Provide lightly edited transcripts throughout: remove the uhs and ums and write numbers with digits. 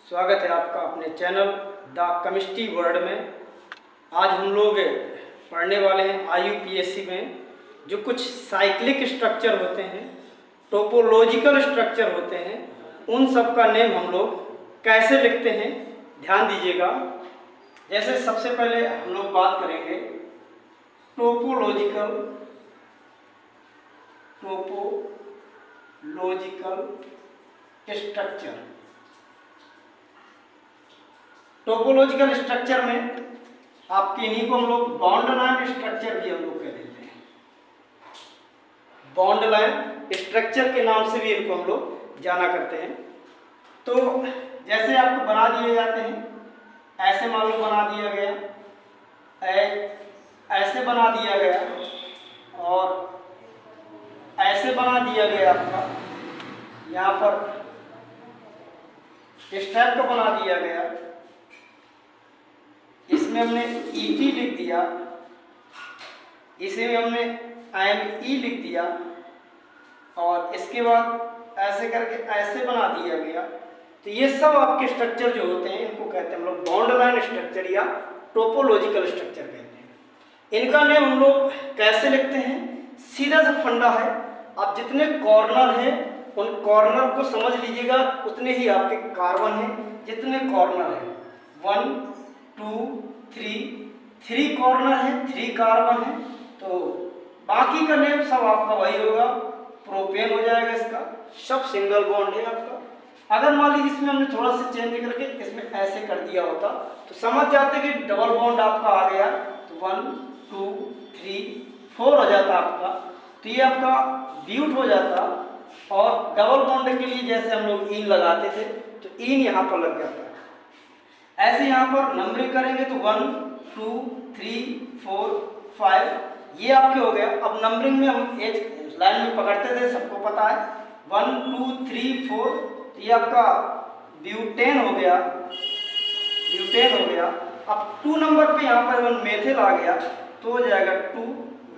स्वागत है आपका अपने चैनल द केमिस्ट्री वर्ल्ड में। आज हम लोग पढ़ने वाले हैं IUPAC में जो कुछ साइक्लिक स्ट्रक्चर होते हैं, टोपोलॉजिकल स्ट्रक्चर होते हैं, उन सब का नेम हम लोग कैसे लिखते हैं ध्यान दीजिएगा। जैसे सबसे पहले हम लोग बात करेंगे टोपोलॉजिकल स्ट्रक्चर। टोपोलॉजिकल स्ट्रक्चर में आपके इन्हीं को हम लोग बॉन्ड लाइन स्ट्रक्चर भी हम लोग कह देते हैं। बॉन्ड लाइन स्ट्रक्चर के नाम से भी इनको हम लोग जाना करते हैं। तो जैसे आपको बना दिए जाते हैं, ऐसे मान लो बना दिया गया, ऐसे बना दिया गया और ऐसे बना दिया गया आपका, यहाँ पर इस टाइप का बना दिया गया। इसमें हमने ET लिख दिया, इसमें हमने IME लिख दिया और इसके बाद ऐसे करके ऐसे बना दिया गया। तो ये सब आपके स्ट्रक्चर जो होते हैं इनको कहते हैं हम लोग बॉन्ड लाइन स्ट्रक्चर या टोपोलॉजिकल स्ट्रक्चर कहते हैं। इनका नेम हम लोग कैसे लिखते हैं, सीधा सा फंडा है। आप जितने कॉर्नर हैं उन कॉर्नर को समझ लीजिएगा, उतने ही आपके कार्बन हैं। जितने कॉर्नर हैं 1 2 3 कॉर्नर है, 3 कार्बन है, तो बाकी का नेम सब आपका वही होगा, प्रोपेन हो जाएगा। इसका सब सिंगल बॉन्ड है आपका। अगर मान लीजिए इसमें हमने थोड़ा सा चेंज करके इसमें ऐसे कर दिया होता तो समझ जाते कि डबल बॉन्ड आपका आ गया, तो 1 2 3 4 हो जाता आपका। तो ये आपका ब्यूट हो जाता। और डबल बॉन्ड के लिए जैसे हम लोग इन लगाते थे तो इन यहाँ पर लग जाता है। ऐसे यहाँ पर नंबरिंग करेंगे तो 1 2 3 4 5 ये आपके हो गया। अब नंबरिंग में हम एक लाइन में पकड़ते थे, सबको पता है 1 2 3 4, तो ये आपका ब्यूटेन हो गया, ब्यूटेन हो गया। अब 2 नंबर पे यहाँ पर 1 मेथिल आ गया तो हो जाएगा 2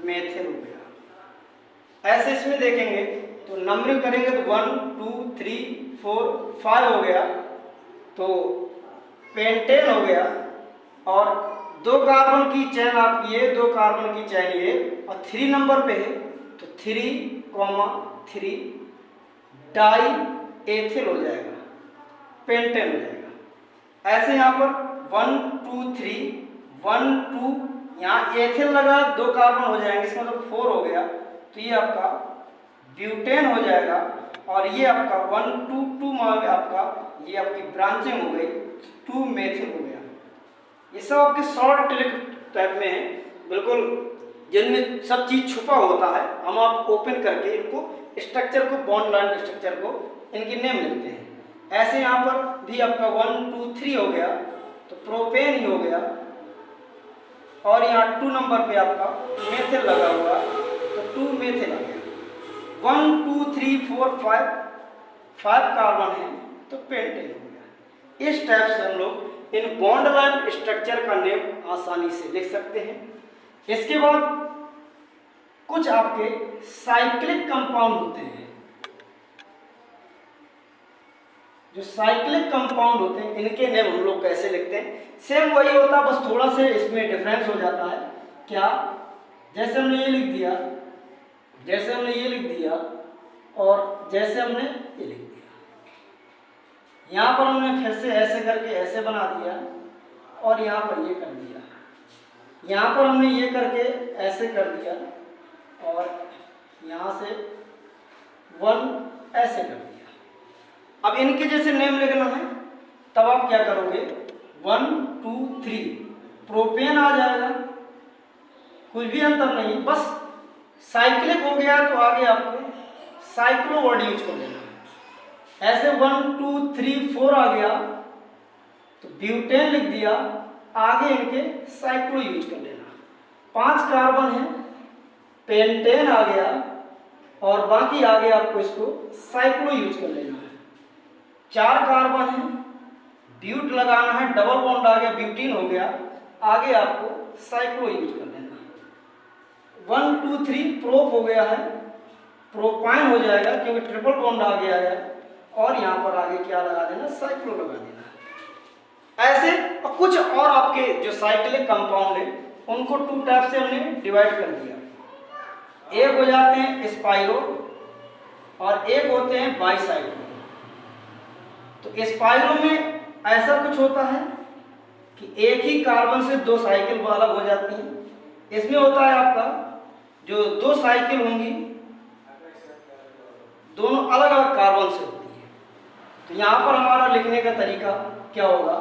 मेथिल हो गया। ऐसे इसमें देखेंगे तो नंबरिंग करेंगे तो 1 2 3 4 5 हो गया तो पेंटेन हो गया। और 2 कार्बन की चैन आपकी ये, 2 कार्बन की चैन ये, और 3 नंबर पे है तो 3,3 डाई एथिल हो जाएगा, पेंटेन हो जाएगा। ऐसे यहाँ पर 1 2 3 1 2 यहाँ एथिल लगा, 2 कार्बन हो जाएंगे, इसका मतलब 4 हो गया। तो ये आपका ब्यूटेन हो जाएगा। और ये आपका 1 2 2 में आपका ये आपकी ब्रांचिंग हो गई, 2 मेथिल हो गया। ये सब आपके शॉर्ट ट्रिक टाइप में है, बिल्कुल जिनमें सब चीज छुपा होता है। हम आप ओपन करके इनको स्ट्रक्चर को, बॉन्ड लाइन स्ट्रक्चर को इनके नेम लिखते हैं। ऐसे यहाँ पर भी आपका 1 2 3 हो गया तो प्रोपेन ही हो गया। और यहाँ 2 नंबर पे आपका मेथिल लगा हुआ तो 2 मेथिल आ गया। 1 2 3 4 5 कार्बन है तो पेंटेन हो गया। इस टाइप से हम लोग इन बॉन्ड लाइन स्ट्रक्चर का नेम आसानी से लिख सकते हैं। इसके बाद कुछ आपके साइक्लिक कंपाउंड होते हैं। जो साइक्लिक कंपाउंड होते हैं इनके नेम हम लोग कैसे लिखते हैं, सेम वही होता है, बस थोड़ा सा इसमें डिफरेंस हो जाता है। क्या, जैसे हमने ये लिख दिया, जैसे हमने ये लिख दिया और जैसे हमने ये लिख दिया, यहाँ पर हमने फिर से ऐसे करके ऐसे बना दिया और यहाँ पर ये कर दिया, यहाँ पर हमने ये करके ऐसे कर दिया और यहाँ से 1 ऐसे कर दिया। अब इनके जैसे नेम लिखना है तब आप क्या करोगे, 1 2 3 प्रोपेन आ जाएगा, कुछ भी अंतर नहीं, बस साइक्लिक हो गया तो आगे आपको साइक्लो वर्ड यूज कर लेना है। ऐसे 1 2 3 4 आ गया तो ब्यूटेन लिख दिया, आगे इनके साइक्लो यूज कर लेना। 5 कार्बन है, पेंटेन आ गया और बाकी आगे आपको इसको साइक्लो यूज कर लेना है। 4 कार्बन है, ब्यूट लगाना है, डबल बॉन्ड आ गया, ब्यूटीन हो गया, आगे आपको साइक्लो यूज कर लेना है। 1 2 3 प्रोप हो गया है, प्रोपाइन हो जाएगा क्योंकि ट्रिपल बॉन्ड आ गया है। और यहाँ पर आगे क्या लगा देना, साइक्लो लगा देना। ऐसे और कुछ और आपके जो साइक्लिक कंपाउंड है उनको 2 टाइप से हमने डिवाइड कर दिया। एक हो जाते हैं स्पाइरो और एक होते हैं बाईसाइक्लो। तो स्पाइरो में ऐसा कुछ होता है कि एक ही कार्बन से 2 साइकिल अलग हो जाती हैं। इसमें होता है आपका जो 2 साइकिल होंगी दोनों अलग अलग कार्बन से होती है। तो यहाँ पर हमारा लिखने का तरीका क्या होगा,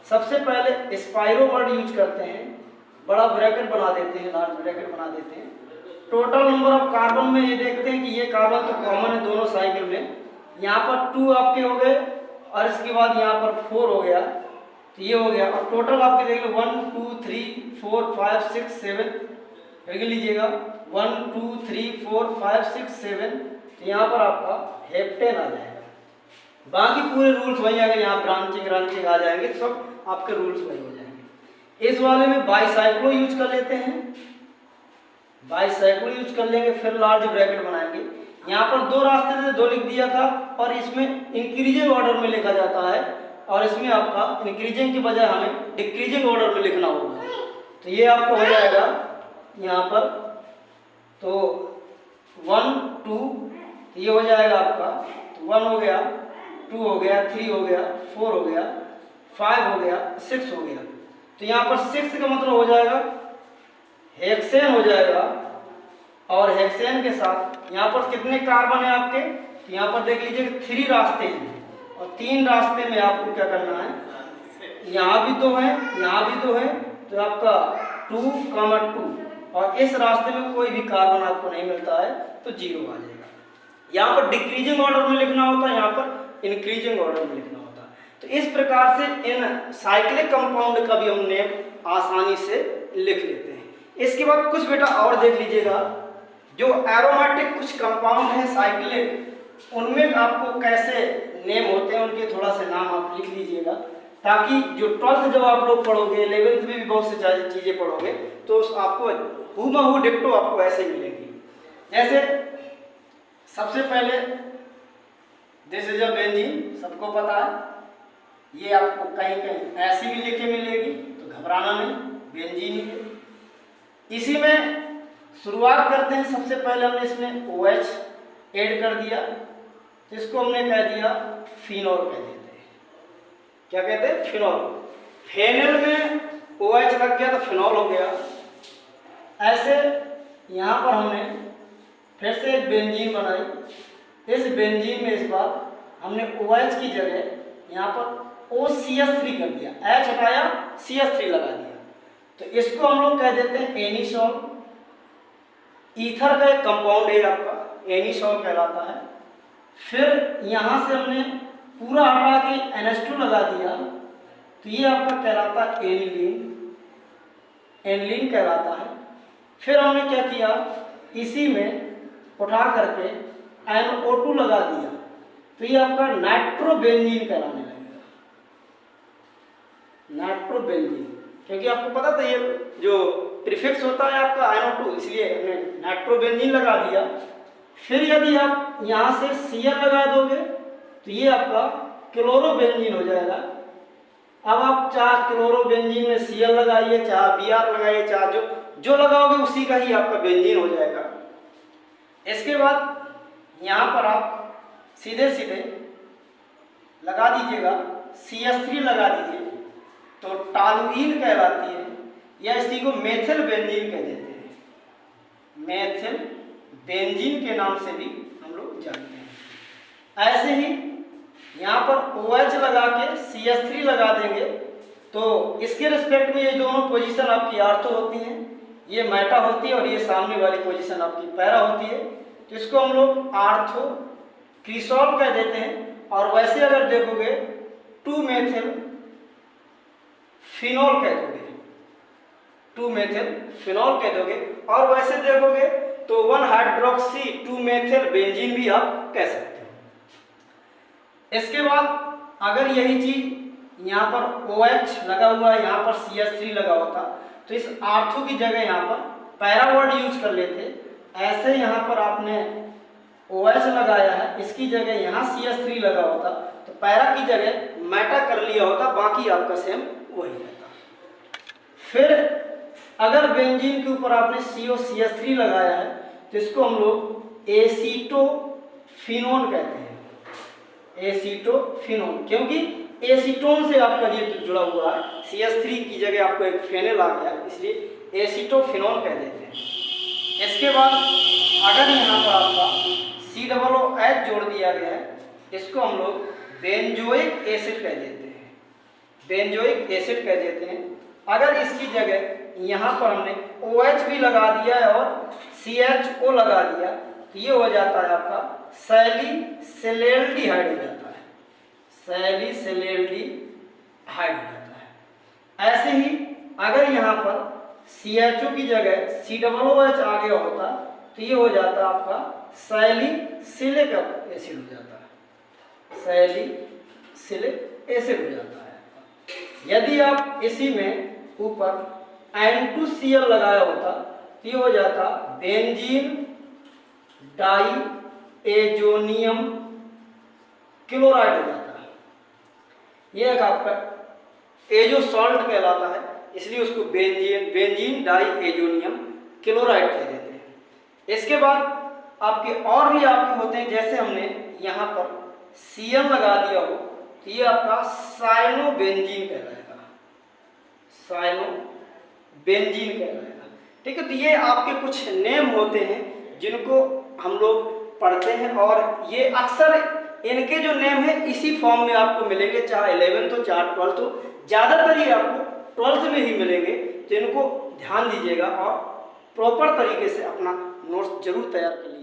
सबसे पहले स्पाइरो वर्ड यूज करते हैं, बड़ा ब्रैकेट बना देते हैं, लार्ज ब्रैकेट बना देते हैं। टोटल नंबर ऑफ कार्बन में ये देखते हैं कि ये कार्बन तो कॉमन है दोनों साइकिल में, यहाँ पर 2 आपके हो गए और इसके बाद यहाँ पर 4 हो गया, तो ये हो गया। और टोटल आपके देख लो 1 2 3 4 5 6 7 देख लीजिएगा 1 2 3 4 5 6 7, तो यहाँ पर आपका हेप्टेन आ जाएगा। बाकी पूरे रूल्स वही आएंगे, यहाँ ब्रांचिंग आ जाएंगे, सब आपके रूल्स वही हो जाएंगे। इस वाले में बाईसाइक्लो यूज कर लेते हैं, बाईसाइक्लो यूज कर लेंगे, फिर लार्ज ब्रैकेट बनाएंगे। यहाँ पर 2 रास्ते से 2 लिख दिया था और इसमें इंक्रीजिंग ऑर्डर में लिखा जाता है और इसमें आपका इंक्रीजिंग की बजाय हमें डिक्रीजिंग ऑर्डर में लिखना होगा। तो ये आपको हो जाएगा यहाँ पर, तो 1 2 ये हो जाएगा आपका, तो 1 हो गया, 2 हो गया, 3 हो गया, 4 हो गया, 5 हो गया, 6 हो गया। तो यहाँ पर 6 का मतलब हो जाएगा हेक्सेन हो जाएगा। और हेक्सेन के साथ यहाँ पर कितने कार्बन है आपके, तो यहाँ पर देख लीजिए 3 रास्ते हैं और 3 रास्ते में आपको क्या करना है, यहाँ भी 2 है, यहाँ भी 2 है, तो आपका 2, 2 और इस रास्ते में कोई भी कार्बन आपको नहीं मिलता है तो 0 आ जाएगा। यहाँ पर डिक्रीजिंग ऑर्डर में लिखना होता है, यहाँ पर इंक्रीजिंग ऑर्डर में लिखना होता है। तो इस प्रकार से इन साइक्लिक कंपाउंड का भी हम नेम आसानी से लिख लेते हैं। इसके बाद कुछ बेटा और देख लीजिएगा, जो एरोमेटिक कुछ कंपाउंड है साइक्लिक, उनमें आपको कैसे नेम होते हैं उनके थोड़ा से नाम आप लिख लीजिएगा, ताकि जो 12th जब आप लोग पढ़ोगे, 11th में भी बहुत से चीज़ें पढ़ोगे तो आपको हूबहू डिक्टो आपको ऐसे मिलेंगी। जैसे सबसे पहले दिस इज अ बेंजीन, सबको पता है, ये आपको कहीं कहीं ऐसी भी लिखे मिलेगी तो घबराना नहीं, बेंजीन ही है। इसी में शुरुआत करते हैं, सबसे पहले हमने इसमें OH ऐड कर दिया, तो इसको हमने कह दिया फिनॉल कह देते हैं। क्या कहते हैं, फिनॉल। फेनल में OH लग गया तो फिनॉल हो गया। ऐसे यहाँ पर हमने फिर से एक बेंजीन बनाई, इस बेंजीन में इस बार हमने OH की जगह यहाँ पर OCH3 कर दिया, H हटाया CH3 लगा दिया, तो इसको हम लोग कह देते हैं एनिसॉल। ईथर का एक कंपाउंड है आपका, एनिसॉल कहलाता है। फिर यहाँ से हमने पूरा हटा के NH2 लगा दिया, तो ये आपका कहलाता है एनिलीन, एनिलीन कहलाता है। फिर हमने क्या किया, इसी में उठा करके NO2 लगा दिया, तो ये आपका नाइट्रोबेंजीन कहलाने लगेगा, नाइट्रोबेंजीन। क्योंकि आपको पता था ये जो प्रीफिक्स होता है आपका NO2, इसलिए हमने नाइट्रोबेंजीन लगा दिया। फिर यदि आप यहाँ से Cl लगा दोगे तो ये आपका क्लोरोबेंजीन हो जाएगा। अब आप चाहे क्लोरोबेंजीन में Cl लगाइए, चाहे Br लगाइए, चाहे जो लगाओगे उसी का ही आपका बेंजीन हो जाएगा। इसके बाद यहाँ पर आप सीधे सीधे लगा दीजिएगा CH3 लगा दीजिए, तो टॉलुइन कहलाती है, या इसी को मेथिल बेंजीन कह देते हैं, मेथिल बेंजीन के नाम से भी हम लोग जानते हैं। ऐसे ही यहाँ पर OH लगा के CH3 लगा देंगे, तो इसके रिस्पेक्ट में ये दोनों पोजीशन आपकी आर्थो होती हैं, ये मेटा होती है और ये सामने वाली पोजीशन आपकी पैरा होती है, तो इसको हम लोग आर्थो क्रिसॉल कह देते हैं। और वैसे अगर देखोगे 2 मेथिल फिनॉल कह दोगे, 2 मेथिल फिनॉल कह दोगे। और वैसे देखोगे तो 1 हाइड्रोक्सी 2 मेथिल बेंजीन भी आप कह सकते हो। इसके बाद अगर यही चीज यहाँ पर OH लगा हुआ है, यहाँ पर CH3 लगा होता, तो इस आर्थो की जगह यहाँ पर पैरा वर्ड यूज कर लेते। ऐसे यहाँ पर आपने OH लगाया है, इसकी जगह यहाँ CH3 लगा होता, तो पैरा की जगह मेटा कर लिया होता, बाकी आपका सेम वही रहता। फिर अगर बेंजीन के ऊपर आपने COCH3 लगाया है तो इसको हम लोग एसीटोफिनोन कहते हैं, एसीटोफिनोन, क्योंकि एसीटोन से आपका ये जुड़ा हुआ है, CH3 की जगह आपको एक फेनेल आ गया, इसलिए एसीटोफिनोन कह देते हैं। इसके बाद अगर यहाँ पर आपका COOH जोड़ दिया गया है, इसको हम लोग बेंजोइक एसिड कह देते हैं, बेंजोइक एसिड कह देते हैं। अगर इसकी जगह यहाँ पर हमने OH भी लगा दिया है और CHO लगा दिया तो ये हो जाता है आपका सैलिसिलेल्डिहाइड हो जाता है, सैलिसिलेल्डिहाइड हो जाता है। ऐसे ही अगर यहाँ पर CHO की जगह COOH आ गया होता तो ये हो जाता आपका सैलिसिलिक एसिड हो जाता है, सैलिसिलिक एसिड हो जाता है। यदि आप इसी में ऊपर N2Cl लगाया होता तो ये हो जाता बेंजीन डाइएजोनियम क्लोराइड हो जाता। ये एक आपका एजो सॉल्ट कहलाता है, इसलिए उसको बेंजीन डाइएजोनियम क्लोराइड कह देते हैं। इसके बाद आपके और भी आपके होते हैं, जैसे हमने यहाँ पर Cl लगा दिया हो तो ये आपका साइनोबेंजीन कहलाएगा, साइनोबेंजीन कहलाएगा। ठीक है, तो ये आपके कुछ नेम होते हैं जिनको हम लोग पढ़ते हैं, और ये अक्सर इनके जो नेम है इसी फॉर्म में आपको मिलेंगे, चाहे 11th हो चाहे 12th हो, ज़्यादातर ये आपको 12th में ही मिलेंगे। तो इनको ध्यान दीजिएगा और प्रॉपर तरीके से अपना नोट्स जरूर तैयार करिए।